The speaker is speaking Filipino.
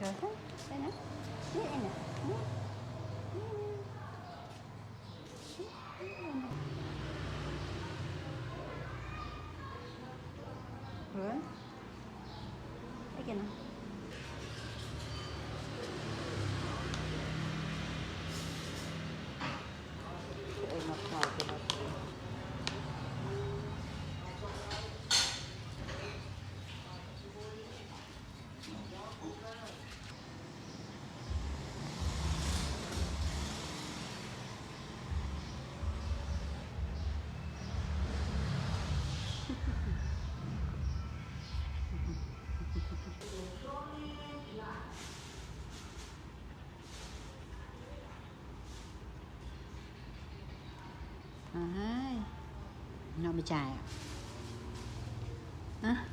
Rồi, đây nè. Đây nè. Rồi. Đây kìa nè. Mặt ngoài của nó. Nó mới chài à?